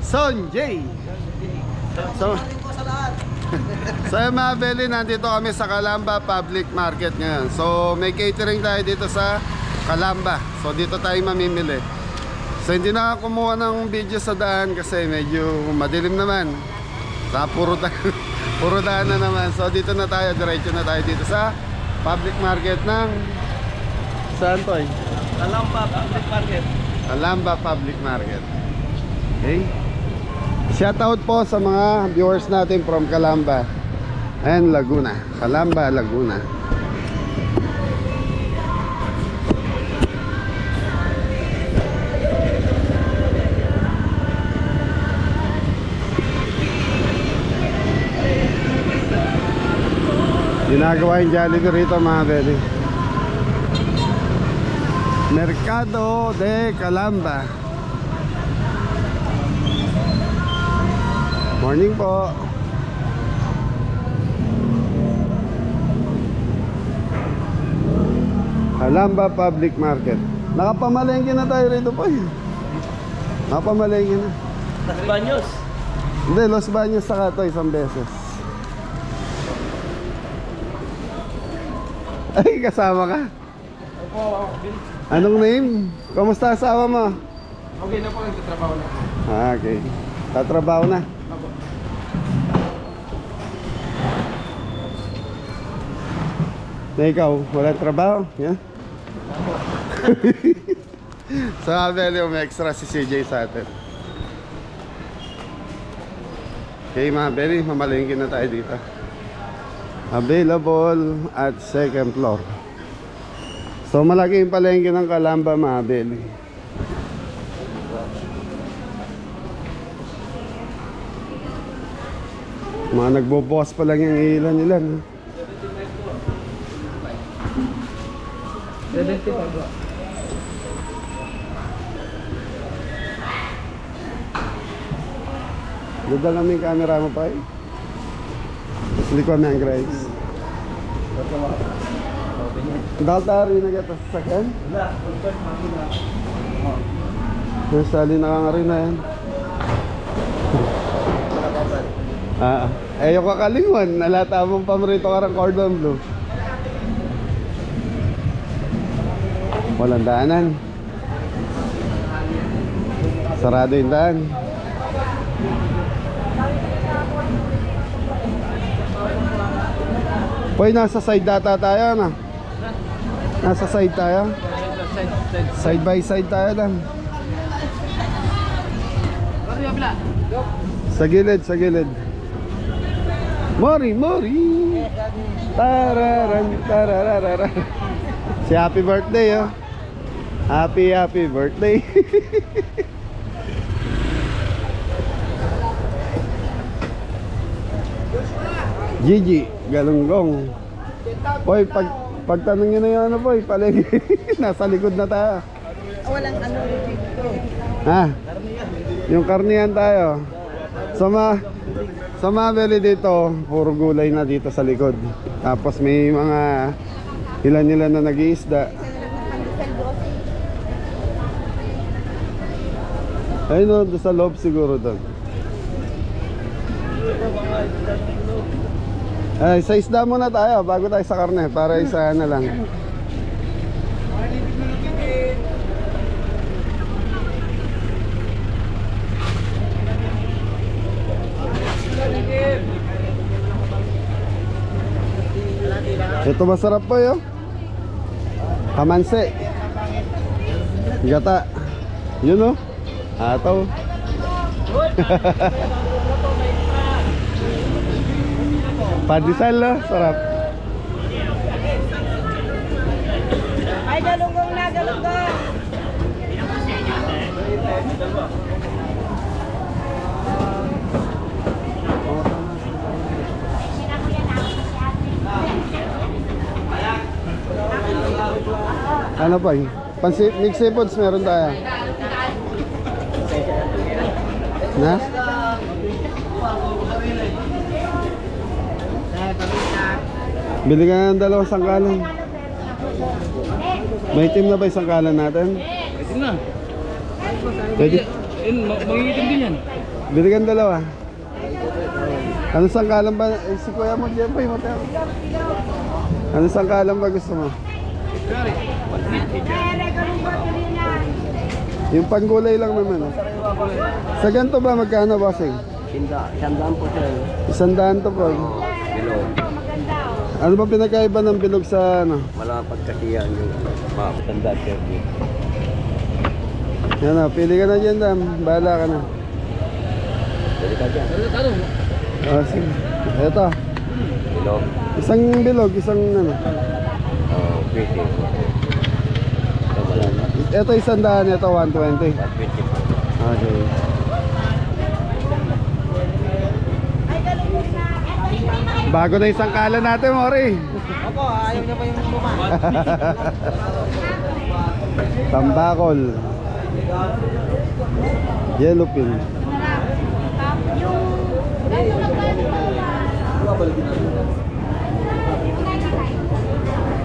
Son J. So yung mga beli, nandito kami sa Calamba Public Market ngayon. So may catering tayo dito sa Calamba. So dito tayo mamimili. So hindi na kumuha ng video sa daan kasi medyo madilim naman. Sa puro daan na naman. So dito na tayo, diretso na tayo dito sa Public Market ng saan to eh? Calamba Public Market. Calamba Public Market. Okay. Shoutout po sa mga viewers natin from Calamba and Laguna. Calamba, Laguna. Ginagawa yung Jollibee rito mga bedi. Mercado de Calamba. Morning po. Calamba Public Market. Nakapamalengke na tayo rito po eh. Nakapamalengke na. Los Baños. Hindi, Los Baños saka to isang beses. Ay, kasama ka? Anong name? Kamusta asawa mo? Okay na po, nagtatrabaho na. Okay. Tatrabaho na. Na ikaw, wala trabaho? Yeah? So, Abel, may extra si CJ sa atin. Okay, mga Beli, mamalingkin na tayo dito. Available at second floor. So, malaki yung palengke ng Calamba, mga Beli. Mga nagbubukas pa lang yung ilan nila, no? 75 ba? Ganda namin yung camera mo pa eh. Likod na ang guys. Dahil tayo rin nagata sa sakyan? Wala, pagkat makina. Nasali na nga rin na yan. Ayaw kakalingon. Nalata mong pamarito karang cordon bleu. Walang daanan. Sarado yung daan. Poy, nasa side data tayo na. Nasa side tayo. Side by side tayo lang. Sa gilid, sa gilid. Mori, Mori. Tararan, tarararara. Si happy birthday, oh. Happy birthday. Gigi, galunggong. Poy, pagtanong nyo na yung ano, Poy, palagi. Nasa likod na tayo. Walang ano dito. Ha? Yung karnihan tayo. Sa mga beli dito, puro gulay na dito sa likod. Tapos may mga ilan na nag-iisda. Ayun o, doon sa loob siguro doon. Ay, sa isda muna tayo bago tayo sa karne para isa na lang. Ito masarap po yun. Kamansi. Gata. Yun o. Ataw. Padisal no? Sarap. Ay, galunggong na, galunggong. Ano pa yun? Mixed seafoods meron tayo. Na? Bili ka ng dalawang sangkalan. May itim na ba yung sangkalan natin? Itim na. Pwede, Magigitim din yan. Bili kang dalawa. Ano sangkalan ba? Si Kuya mo, Jempoy, matero. Ano sangkalan ba gusto mo? Yung panggulay lang naman. Sa ganito ba magkano, bossing? Sandaan po siya. 100 to po. Bilog. Ano ba pinakaiba ng bilog sa ano? Wala pagkasiyan yung sandaan siya. Yan na, pili ka na dyan, Dam. Bahala ka na. Dali ka dyan. Ah, sige. Eto. Bilog. Isang bilog, isang ano. Oo, pwede. Ito wala na. Ito 100, ito 120. 120 po. Okay. Bago na isang kalan natin, Mori. Ako, ayaw niya pa yung luma. Tambakol. Yellowfin.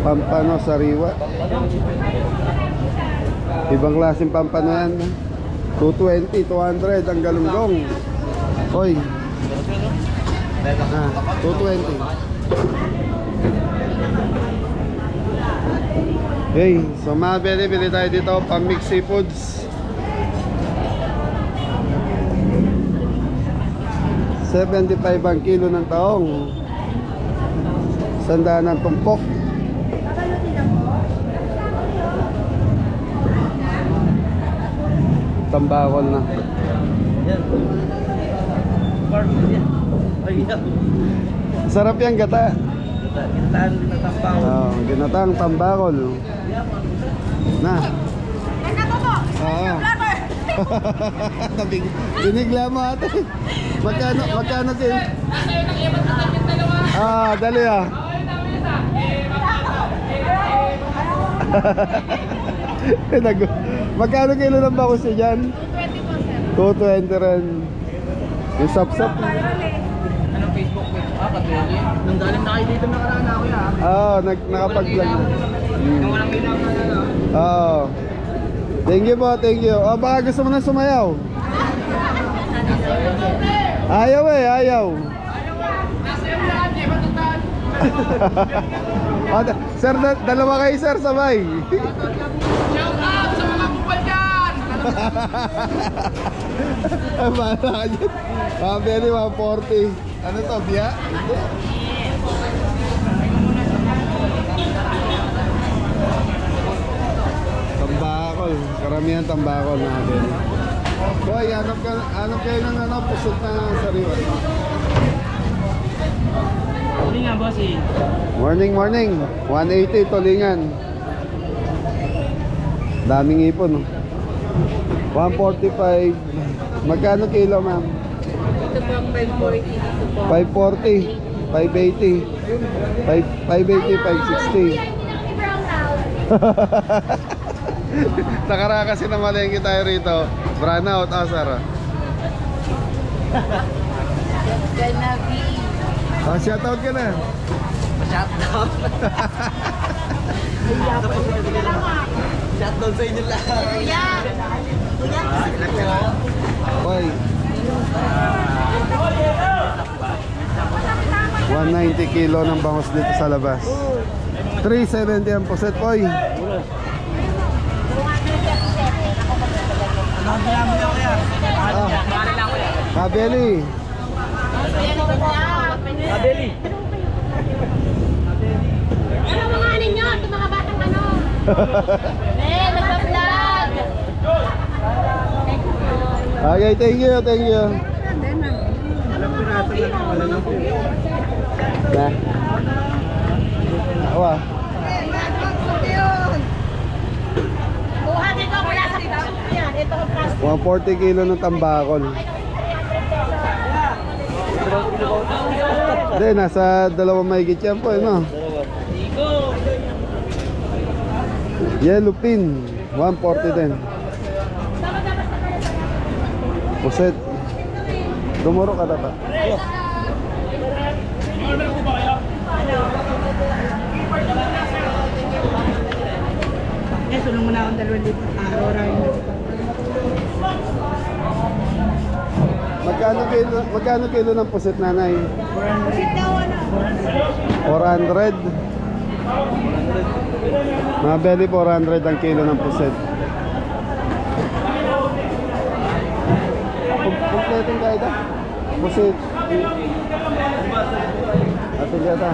Pampano sariwa. Ibang klaseng pampano yan. 220, 200 ang galunggong. Hoy. Ah, 220. Hey, so mga bili tayo dito pang-mix seafoods. 75 ang kilo ng taong. 100 ng tumpok. Tambakol na. Yan. Park yan. Ay, yan. Sarap yan, gata. Gintaan din na tampaw. Oh, ginatang tambakol. Na. Oo. Binigla mo ate. Magkano kayo? Ah, dali ah. Magkano kilo ng bakos niya dyan? 220 rin. Yung sap-sap. Anong Facebook page? Katwili. Nang galing na kayo dito nakaraan ako yan. Oo, nakapag-vlog na. Nang walang ilaw na ano. Oo. Thank you po, thank you. Oh, baka gusto mo na sumayaw. Ayaw eh, ayaw. Sir, dalawa kayo sir, sabay. Shout out sa mga kupal dyan! Bahala ka dyan. Pabili, 140. Ano to, biya? Hindi. Tambakol. Karamihan tambakol natin. Boy, hanap kayo ng ano, pusot na sariwa. Hindi nga boss eh. Morning, morning. 180 tulingan. Daming ipon. 145. Magkano kilo, ma'am? Ito po ang 540. 540, 580, 580, 560. Nakara kasi na malengke tayo rito. Brown out, Asar. Ganabi. Oh, shoutout ka na. Shout out. Shout out sa inyo lahat. Kuya. Kuya. Hoy. 190 kilo ng bangus dito sa labas. 370 ang puset, boy. Kabeli. Abeli. Ano mga anin nyo? Ito mga batang ano? Nagpa-vlog. Okay, thank you, thank you. Alam piraso lang. Wala lang po. Na. Awa. Kuha dito mula sa puso yan. Ito ang plastic. 140 kilo ng tambakol. Hindi, nasa 2 mahigit yan po, no? Yellowfin, 140 din. Puset. Dumuro ka dapat. Sulong mo na akong 2,000 araw-araw. Magkano kilo ng pusit, nanay? Pusit daw ano? 400. Mga belly, 400 ang kilo ng pusit. Kompletong kaida. Pusit. Atin yata.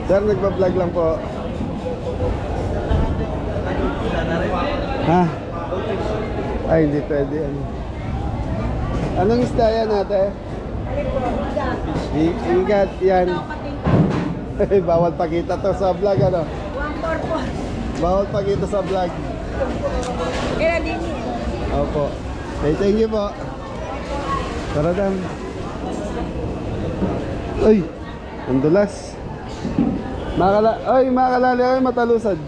Sir, nagpa-vlog lang po. Ha? Ay, hindi pwede. Anong isda yan, ate? Ingat yan. Bawal pakita to sa vlog, ano? 144. Bawal pakita sa vlog. Kaya din yun. Opo. Okay, thank you po. Tara dam. Ay, ang dulas. Makalali ay matalusad.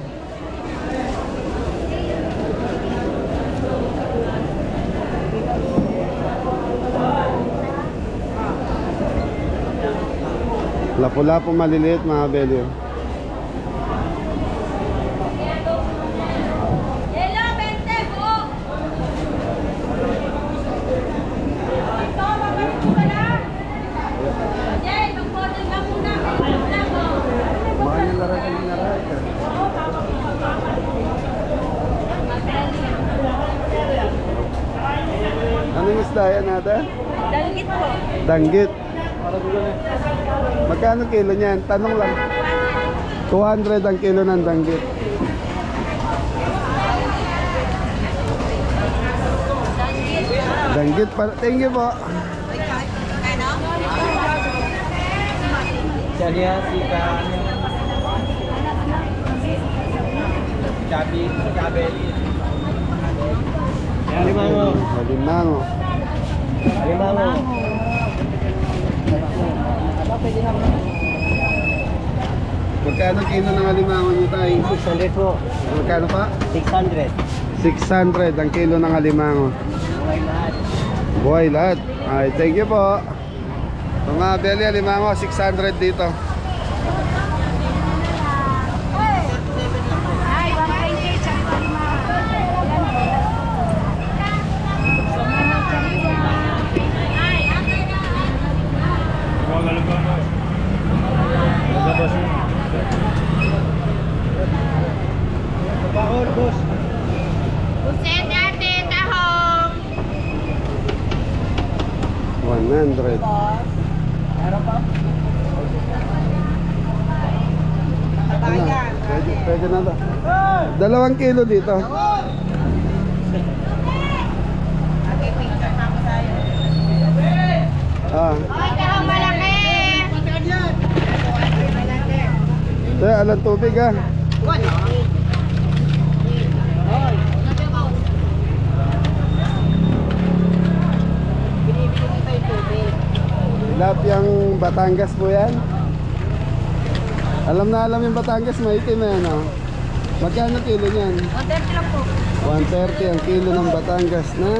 Lapu-lapu maliliit, mga belyo. Hello, bente po! Ito, mabalik ko na lang. Jay, mag-model ka muna. Wala mo. Mahal yung larat ang ginarat. Anong isda yan, ate? Dalgit po. Danggit. Magkano kilo niyan? Tanong lang. 200 ang kilo ng danggit. Danggit pa. Thank you po. Chalia, sika, chabi, chabeli. Alimango. Alimango. Alimango. Magkano kilo ng alimango niyo tayo? 600 po. Magkano pa? 600. 600 ang kilo ng alimango. Buhay lahat. Ay, thank you po. Mga belly, alimango, 600 dito. Ay, 120. Tsaka Bakor, boss. Buset ate, tahong. 100. Meron pa? Pwede na ba? 2 kilo dito. Ah. Ay, tahong malaki. Kaya alang tubig ah. Tilapiyang Batangas po yan. Alam na alam yung Batangas, maitim na yan oh. Magkano kilo niyan? 130 lang po. 130 ang kilo ng Batangas na.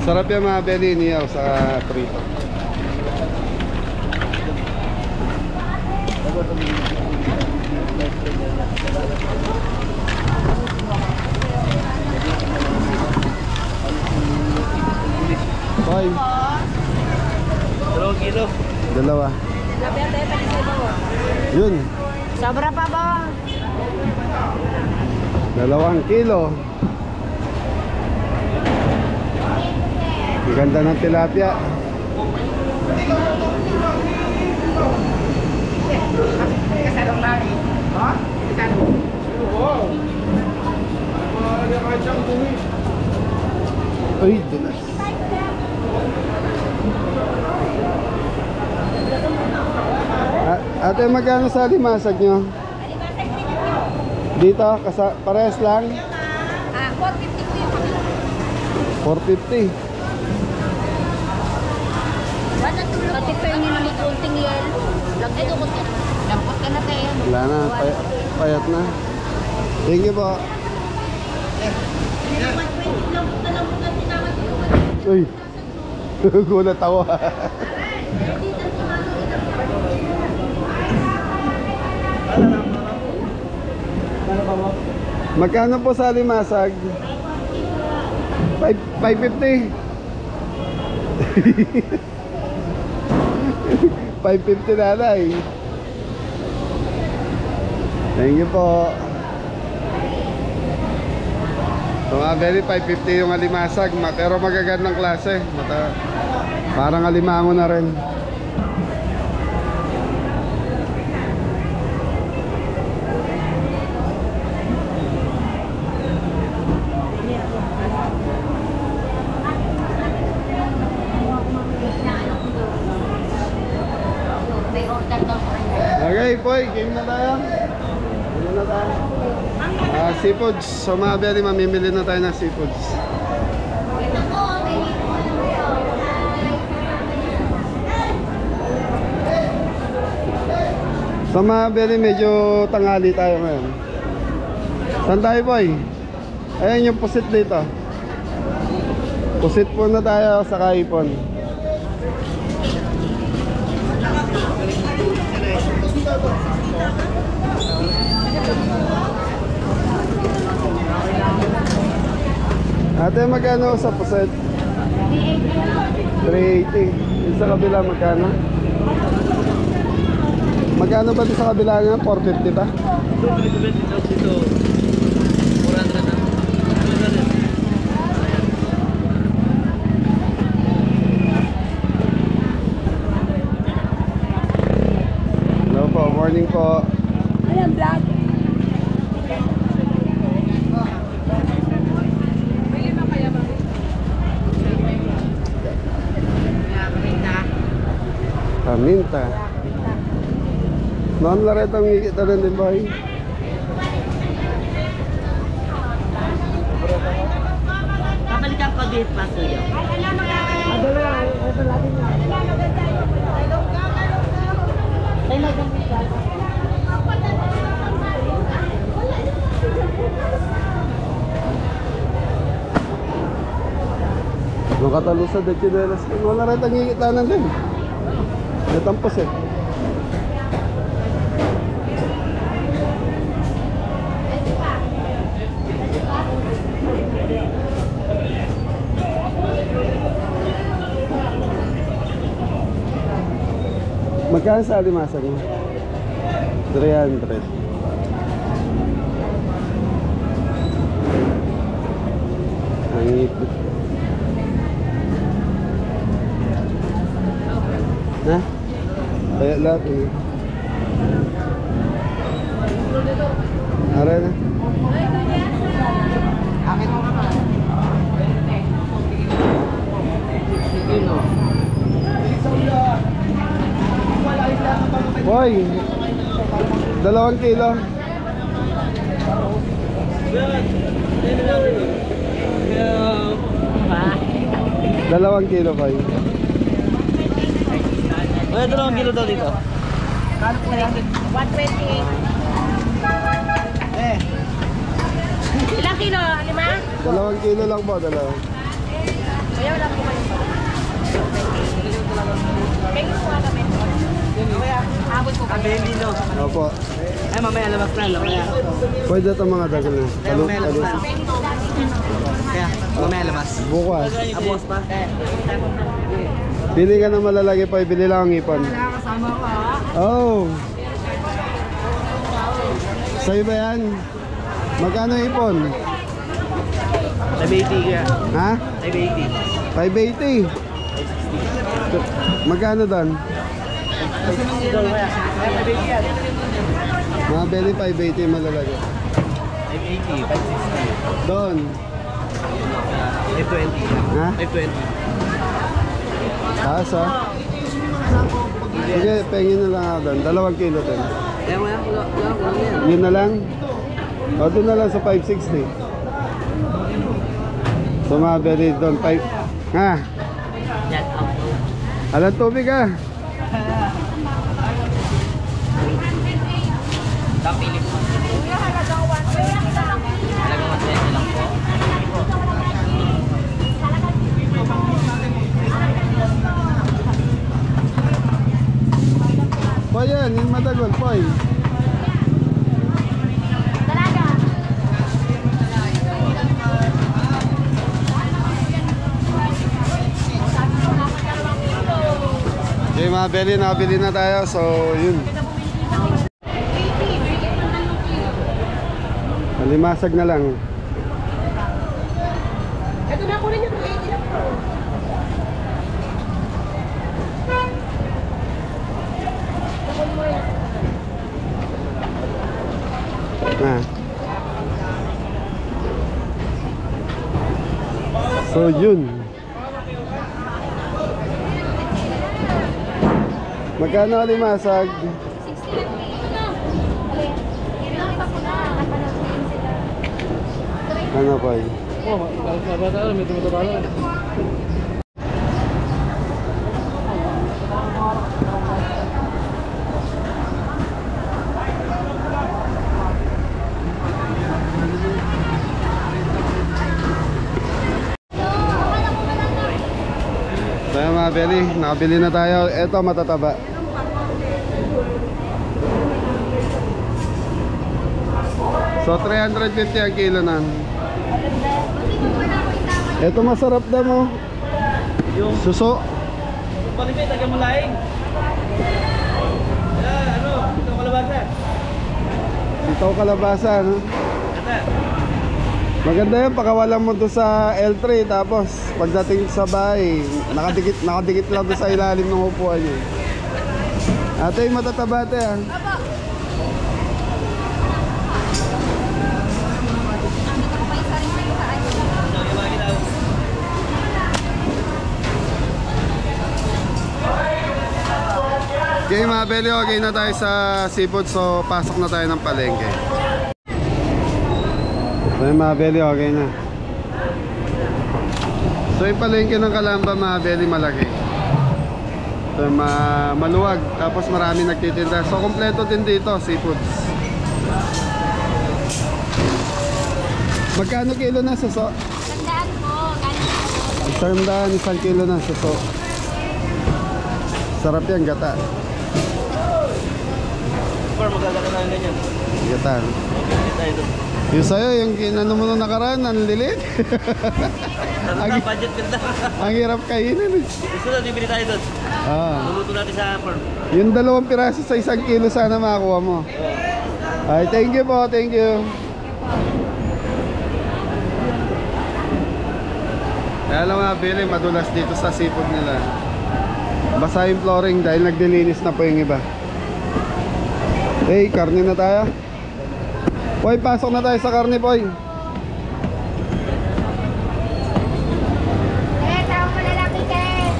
Sarap yung mga belly niyaw sa prito. Hoy, 2 kilo. 2. Labi ate, palisay mo. Yun, Sobra pa ba? 2 kilo. Ang ganda ng tilapia. Uy, dulas. Ate, magkano sa limasag nyo? Dito, parehas lang? 450. 450. Patipay niyo na may kunting yelo. Lagay ko kunti. Lampot ka na tayo. Wala na, payat na. Thank you po. Uy, gulat ako. Magkano po sa limasag? 550. 550 nanay. Thank you po. So mga very 550 yung alimasag, pero magagandang klase. Parang alimango na rin. Okay, boy, game na tayo. Game na tayo. Seafoods. So mga very mamimili na tayo ng seafoods. So mga very medyo tanghali tayo ngayon. Saan tayo, boy? Ayan yung pusit dito. Pusit po na tayo sa kaipon. Ate, magkano sa puset? 380. Yung sa kabila, magkano? Magkano ba sa kabila nga? 450 ba? Dito, 400 na. Hello po, morning po. Ayan, vlog. Paminta. Non-laret ang ngikita rin din, boy. Kapalikan ko dito pa suyo. Nung katalusa de chinelas, wala rin ang ngikita din. Natampos eh. Magkano sa alimasag mo? 300. Ang ipit. Ha? Kaya lahat eh. Ara na. Akin mo ka pa. Boy, 2 kilo. Dalawang kilo, boy. Wala 2 kilo daw dito. 128. Ilang kilo? 5? 2 kilo lang po, 2. Kaya wala po kayo. Pengi po nga kami. Abot po kami. Dino. Opo. Ay, mamaya labas na. Mamaya. Pwede ito mga dagal na. Mamaya labas na. Kaya, mamaya labas. Bukas. Abos pa. Pili ka na malalagay pa, ibili lang ang ipon. Nakakasama ko ha. Oh. Sa'yo ba yan? Magkano ipon? 580 kaya. Ha? 580. 580. Magkano doon? Mga belly 580 malalagay. 580, 560. Doon. 520. Ha? 520. Taas ha? Sige, pengin na lang ako doon. 2 kilo doon. Kaya mo yan, yan. Yun na lang? O doon na lang sa 560. So mga belly doon. Ha? Yan, Alang tubig ha? Tapilip mo. Halagang 120 lang po. Po yan, yung madagol po eh. Talaga. mga belly, nakabili na tayo. So, yun. Limasag na lang. Ito na, kunin niyo 280 lang po. So yun. Magkano limasag? 60 lang. Ito na. Ilang pa po na. Napanood sila. Ano pa yun? Oh, bata may tumatalo. So yun mga belly, nakabili na tayo. Ito matataba. So 350 ang kilo na. Ito masarap daw mo. Yung Suso. palipit, taga malaing. Ano, ito kalabasa. Ito kalabasa, no? Ito. Maganda yan, pakawalan mo doon sa L3. Tapos pagdating sa bahay, nakadikit lang doon sa ilalim ng upuan niyo. Ate, matataba ate ah. Okay mga belly, okay na tayo sa seafood. So pasok na tayo ng palengke. Okay mga belly, okay na. So yung palengke ng Calamba mga belly, malaki. So maluwag, tapos marami nagtitinda. So kompleto din dito, seafoods. Magkano kilo na suso? Tandaan po. Sandaan, 1 kilo na suso. Sarap yan, gata. Or magagana tayo ganyan. Gata. Okay, tayo doon. Yung sa'yo, yung kinano mo nung nakaraan, ang lilit. Ang budget ganda. Ang hirap kainin eh. Gusto na, bibili tayo doon. Ah. Luluto natin sa farm. Yung 2 piraso sa 1 kilo sana makakuha mo. Ay, thank you po, thank you. Kaya lang mga Billy, madulas dito sa seafood nila. Basa yung flooring dahil nagdilinis na po yung iba. Hey, karne na tayo. Poy, pasok na tayo sa karne, Poy. Tawag mo na lang ite.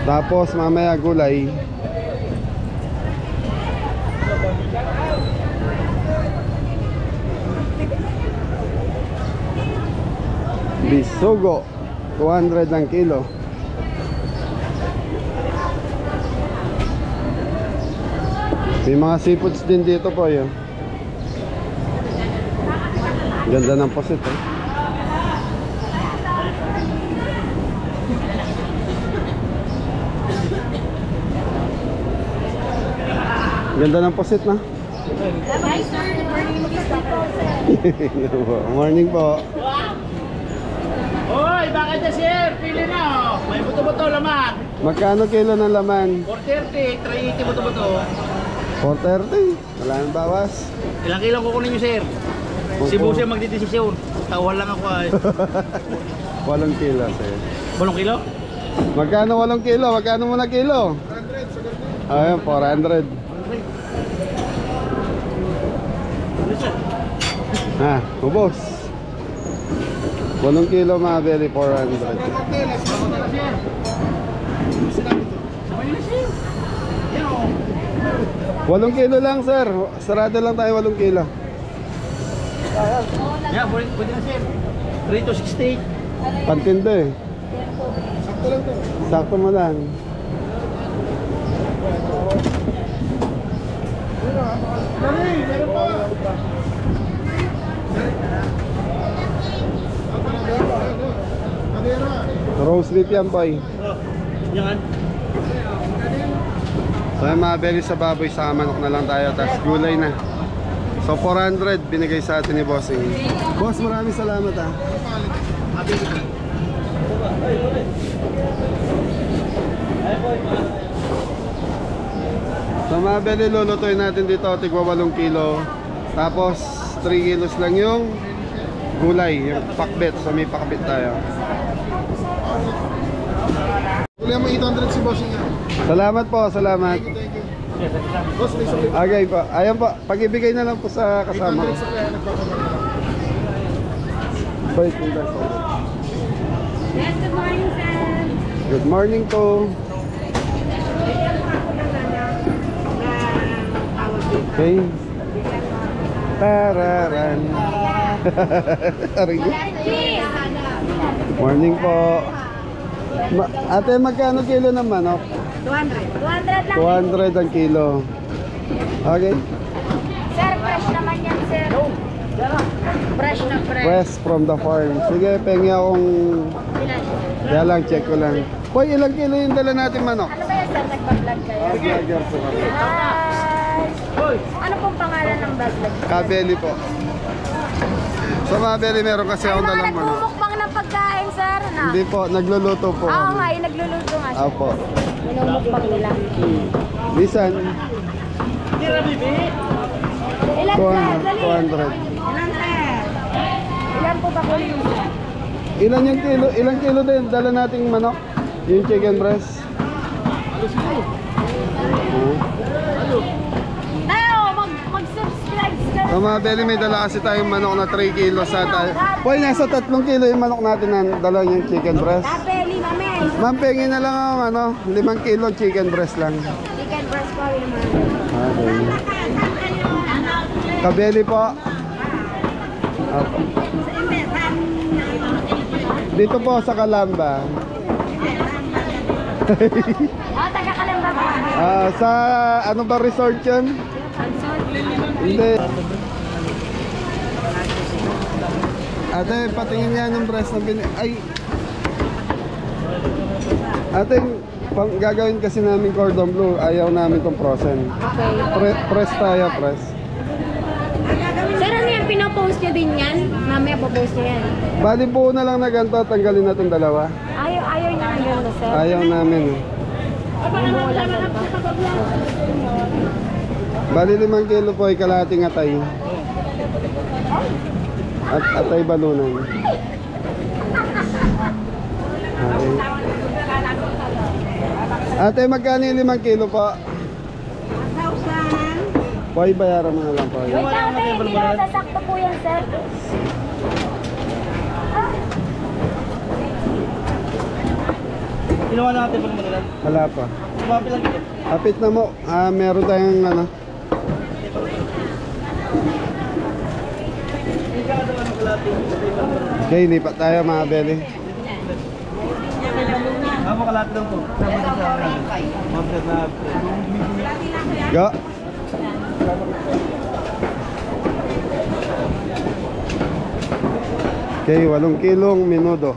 Tapos mamaya gulay. Bisugo, 200 ang kilo. May mga seafoods din dito po yun. Ganda ng posit eh. Ganda ng posit na. Hi sir, good morning. Morning po. Hoy, bakit na sir? Pili na oh. May buto-buto laman. Magkano kilo ng laman? 430, 380 buto-buto. 430. Wala nang bawas. Ilang kilo kukunin nyo sir? Si Boss yung magdidesisyon. Tawal lang ako ay. 8 kilo sir. 8 kilo? Magkano 8 kilo? Magkano muna kilo? 400. Ayun, 400. Ha, ubos. 8 kilo mga belly, 400. 8 kilo lang sir. Sarado lang tayo 8 kilo. Yeah, pwede na sir. 3 to 68. Pantindo eh. Sakto lang to. Sakto mo lang. Roast beef yan boy. Oh, yan. So yung mga belly sa baboy, sa manok na lang tayo. Tapos gulay na. So 400 binigay sa atin ni Bossing. Boss, maraming salamat ah. So mga beli, lulutuin natin dito tigwa 8 kilo. Tapos 3 kilos lang yung gulay, yung pakbet. So may pakbet tayo. Kuya mo 800 si bossing niya. Salamat po, salamat. Boss, may sabi. Okay po. Ayan po, pag-ibigay na lang po sa kasama ko. 800 sa kaya nagpapamarami. Wait, wait, wait. Yes, good morning, sir. Good morning po. Okay. Tararan. Aray ko. Cheese. Morning po. Ate, magkano kilo ng manok? 200 lang. 200 ang kilo. Okay. Sir, fresh naman yan, sir. Fresh na fresh. Fresh from the farm. Sige, pengi akong... Kaya lang, check ko lang. Hoy, ilang kilo yung dala natin manok? Ano ba yan, sir? Nagpa-vlog kayo? Vlogger po kami. Hi! Ano pong pangalan ng vlog? Kabeli po. Sa Mabeli, meron kasi akong Mga dalang manok. nagmumukbang ng pagkain, sir. Na? Hindi po, nagluluto po Oo kami. nga, yung nagluluto nga siya. Apo. Minumukbang nila. Bisan, Ilan, sir? Dali. 200. Ilan, sir? Ilan po ba kunin mo? Ilan yung kilo? Ilang kilo din dala nating manok? Yung chicken breast? Oo. Tayo, mag-subscribe ka na. So mga beli, may dala kasi tayong manok na 3 kilo sa tayo. Hoy, nasa 3 kilo yung manok natin na dala yung chicken breast. Tapeli, mami. Ma'am, pengi na lang ang 5 kilo chicken breast lang. Chicken breast po, yun naman. Okay. Kabeli po. Apo. Dito po sa Calamba. Taga-Kalamba ba? Sa ano ba resort yun? Hindi. Ate, patingin nga ng breast na ay. Ate, gagawin kasi namin cordon bleu. Ayaw namin tong frozen. Okay. Press tayo, press. Sir, ano yan? Pinopost nyo din yan? Mamaya popost nyo yan. Bali po na lang na ganito, tanggalin natin dalawa. Ayaw nyo ng gano'n, sir. Ayaw namin. Wala na pa. Bali 5 kilo po ay kalahating atay. At atay balunan. Okay. Ate, magkano yung 5 kilo po? 1,000. Poy, bayaran mo na lang po. Wait lang, tayo. Hindi na sasakto po yan, sir. Ginawa natin pag manilan. Wala pa. Sumapi lang ito. Kapit na mo. Meron tayong ano. Okay, lipat tayo mga beli. Makalat lang po. Mabret na. Go. Okay, 8 kilong minudo.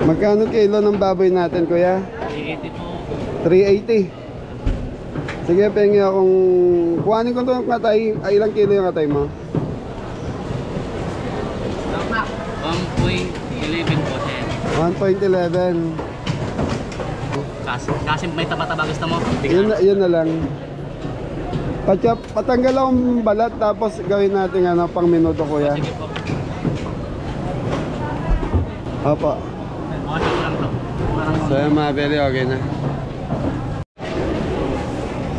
Magkano kilo ng baboy natin, kuya? 380 po. 380. Sige, pengi akong kuhanin ko itong katay. Ay, ilang kilo yung katay mo? 1.11 po, sir. 1.11. Kasi may taba-taba gusto mo? Yun na lang. Patanggal akong balat tapos gawin natin ano, pang minuto, kuya. Sige po. Opo. Okay po lang to. So yun mga beli, okay na.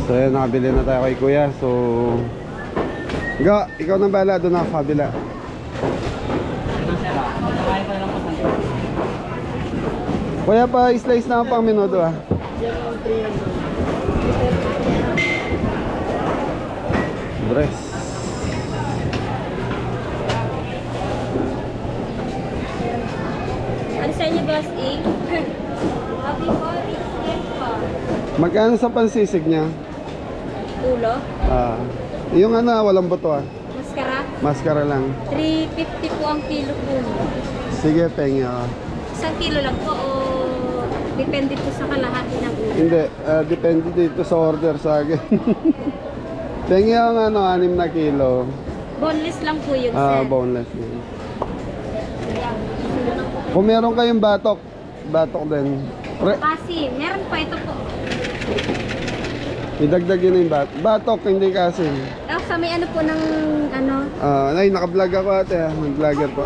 So yun, nakabili na tayo kay kuya. So Go, ikaw nang bahala doon ako kabila. Kuya, pa slice na pang minuto ah. Breast. Ano sa inyo, boss? Egg? Happy body. Yes po. Magkano sa pansisig niya? Ulo? Yung ano, walang buto ah. Maskara? Maskara lang. 350 po ang kilo po. Sige, pengi ako. Isang kilo lang po o depende po sa kalahati ng ulo? Hindi, depende dito sa order sa akin. Pengi ako ng ano, 6 na kilo. Boneless lang po yung Ah, sir. boneless. Yan. Kung meron kayong batok din. Kasi, meron pa ito po. Idagdag yun yung batok, hindi kasi. Sa may ano po ng ano. Ay, naka-vlog ako ate ha. Nag-vlogger po.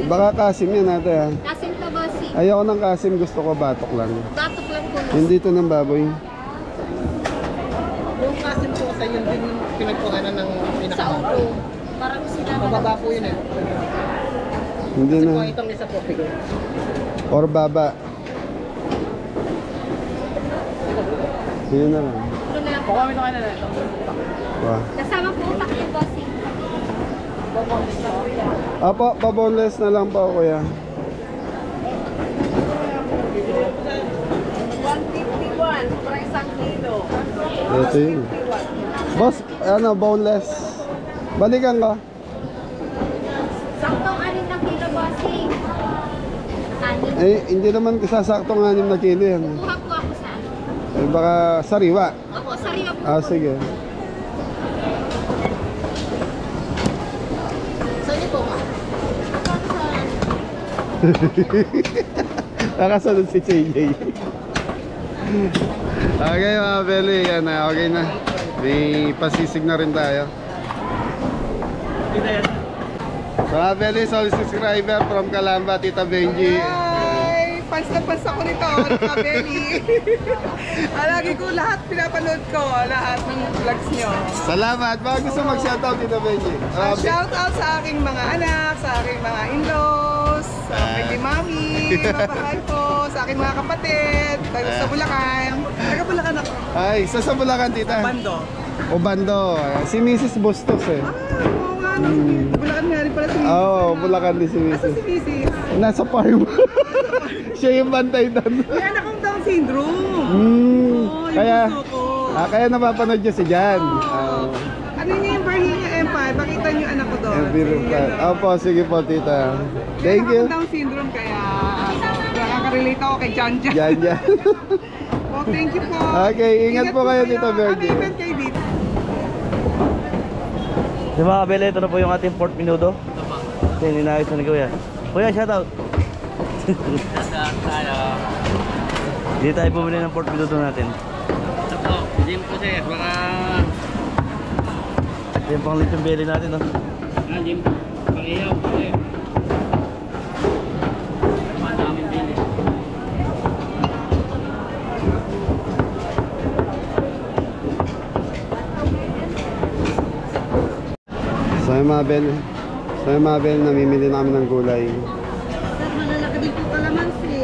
Baka kasim yan ate ha. Kasim po, bossing. Ayoko ng kasim, gusto ko batok lang. Batok lang po. Hindi ito ng baboy. Yung kasim po kasi yun din yung pinagkuhanan ng Sa pinaka. upo. Parang sila. Mababa po yun eh. Hindi Kasi po na. itong isa po. Or baba. Yun na lang. Ito na lang po. Kung kami na kayo na ito. Wow. Kasama po utak yung bossing. Apo, pa-boneless na lang po kuya. 151 para isang kilo. Ito yun. Boss, ano, boneless. Balikan ko. Saktong 6 na kilo, bossing. Anim. Eh, hindi naman sasaktong 6 na kilo yan. Kuha po ako sa ano. Eh, baka sariwa. Opo, sariwa po. Ah, sige. Saan niyo po ba? Nakasunod si JJ. Okay mga Beli, yan na, okay na. May pasisig na rin tayo. So mga Beli, solid subscriber from Calamba, Tita Benji. Hi! Fans na fans ako nito, Kabeli. Lagi ko lahat pinapanood ko, lahat ng vlogs nyo. Salamat. Baka gusto mag-shoutout, Tita Benji. Shout out sa aking mga anak, sa aking mga in-laws, sa aking mami, mapahal po, sa aking mga kapatid, tayo sa Bulacan. Taga Bulacan ako. Ay, sa Bulacan, Tita. Bando. O Bando. Si Mrs. Bustos eh. Oo nga, no. Bulacan nga rin pala si Mrs. Oo, Bulacan din si Asa Mrs. si Mrs. Nasa farm. Siya yung bantay doon. May anak akong Down syndrome. Hmm, Oo, yung kaya, bunso ko. kaya napapanood niyo si Jan. Ano niya yung Virginia Empire? Pakita niyo yung anak ko doon. Opo, sige po, Tita. Thank you. Down syndrome kaya nakaka-relate ako kay Jan Jan. Jan, Jan. Oh, thank you po. Okay, ingat po kayo, Tita Virgie. Ano event kayo dito? Di ba, Kabele, ito na po yung ating pork minudo. Ito yung ninayos na ni Kuya. Kuya, shoutout! Hindi tayo bumili ng pork minudo natin. Hindi po siya, baka... Ito yung pang lechong belly natin, no? Hindi po, pangiyaw po siya. Madaming bili. So yung mga bel, namimili na kami ng gulay. Malalaki din po kalamansi.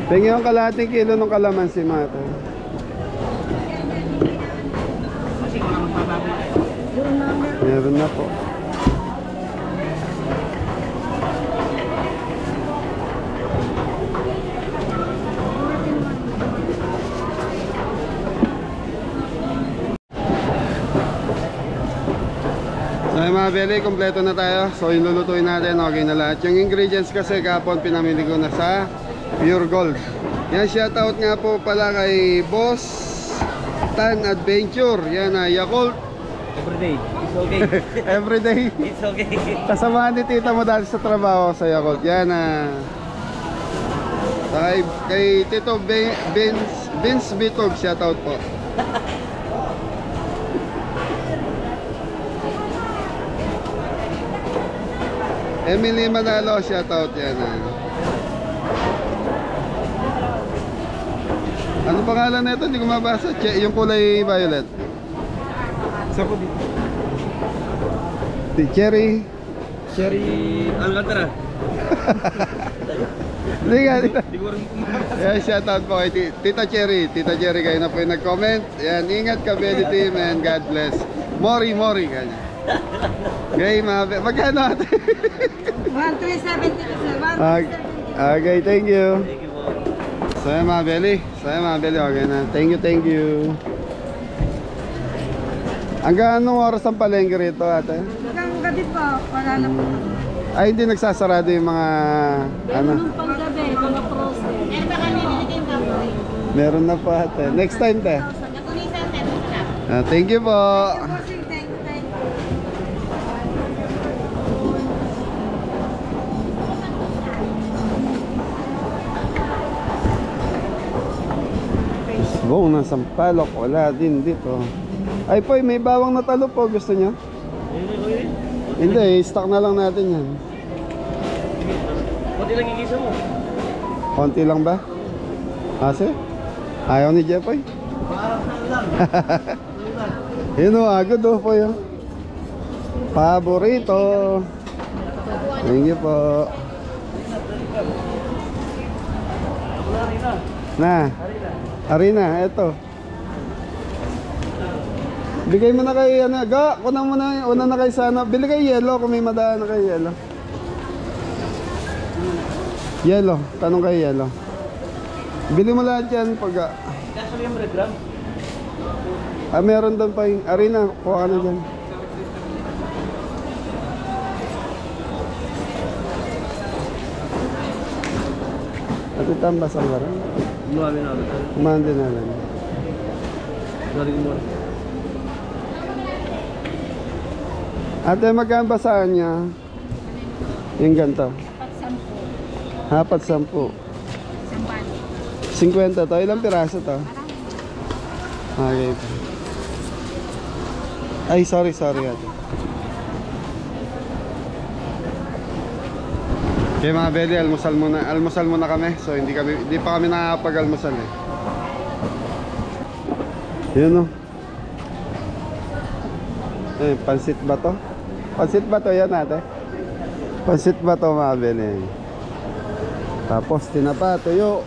Tingin yung kalahating kilo ng kalamansi, mga ito. Meron na po. So yung mga beli, kompleto na tayo. So yung lulutuin natin, okay na lahat. Yung ingredients kasi kahapon pinamili ko na sa Pure Gold. Yan, shoutout nga po pala kay Boss Tan Adventure. Yan na, Yakult. Everyday, it's okay. Everyday. It's okay. Kasamahan ni tita mo dati sa trabaho sa Yakult. Yan na. Kay Tito Vince Bitog, shoutout po. Emily Manalo, shoutout yan. Ano pangalan nito? Hindi ko mabasa. Yung kulay violet. Saan po dito? Cherry. Cherry Alcantara. Hindi nga. Hindi ko rin kumakakas. Yan, shoutout po kay Tita Cherry. Tita Cherry, kayo na po yung nag-comment. Yan, ingat ka, Belly Team, and God bless. Mori, kanya. Okay, magkano ate? 1,370 sir. Okay, thank you. Thank you po. Saya mga Belly. Okay na. Thank you. Hanggang anong oras ang palengke rito, ate? Hanggang gabi po, wala na po. Ay, hindi nagsasarado yung mga, ano? Panggabi, mga process. Meron pa kami nilagay yung baboy. Meron na pa, ate. Next time, te. Thank you po. Bossing, thank you. Go na Sampaloc, wala din dito. Ay po, may bawang na talo po, gusto niyo? Hindi, stock na lang natin yan. Kunti lang igisa mo. Konti lang ba? Kasi? Ayaw ni Jepoy? Parang lang. Yun o, agad o po yun. Paborito. Thank you po. Na. Arina, eto. Bigay mo na kay ano, ga, kunan mo na, una na kay sana. Bili kay yellow kung may madaan na kay yellow. Yellow, tanong kay yellow. Bili mo lahat yan pag... Kaso yung gram? meron doon pa yung Arina, kuha ka na dyan. At itambas ang garang. Marami na agad. Kumahan din namin. Galing mo. Ate, magkano basahan niya? Yung ganito. Hapat 10. 50 to. Ilang piraso to? Okay. Ay, sorry ate. Okay mga beli, almusal muna kami. So hindi pa kami nakakapag-almusal eh. Yun o. Pansit ba to? Pansit ba to yan ate? Pansit ba to mga beli? Tapos tinapa, tuyo.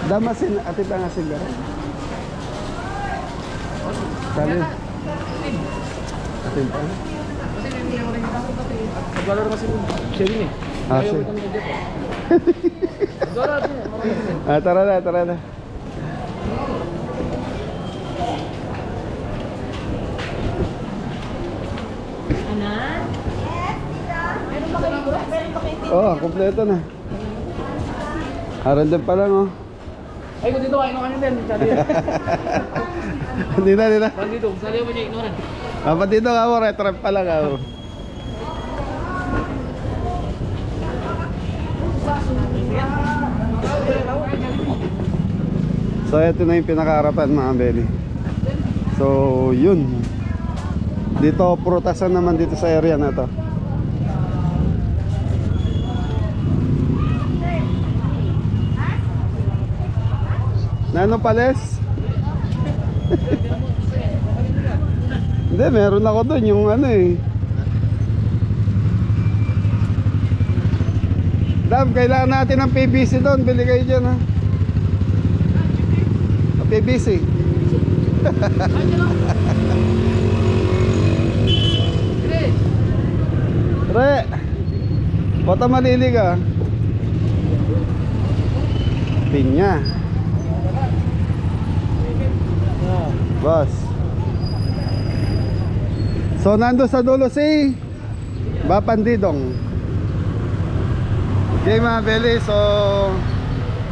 Damasin, ati pa nga sigara. Kali. Atin pa. Naglalaro kasi mo. Sherry eh. Ayaw ito ng Jeff. Naglalaro din. Tara na. Oh, kompleto na. Harandang pa lang oh. Ay, kung dito, kain din. Sali yan. Hindi na. Dito, sali mo niya, ignoran. Dapat dito nga mo, retrap pa lang ako. So ito na yung pinakaharapan mga beli. So yun. Dito prutasan naman dito sa area na to. Nano pales? Hindi, meron ako doon yung ano eh. Dab, kailangan natin ng PVC doon. Bili kayo dyan ha. PVC. Re, bota malili ka. Pinya. Boss. So nando sa dulo si Bapandidong. Okay mga beli, so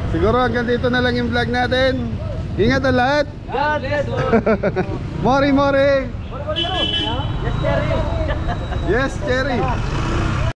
siguro hanggang dito na lang yung vlog natin. Ingat ang lahat. God bless you. Mori. Yes, Jerry. Yes, Cherry.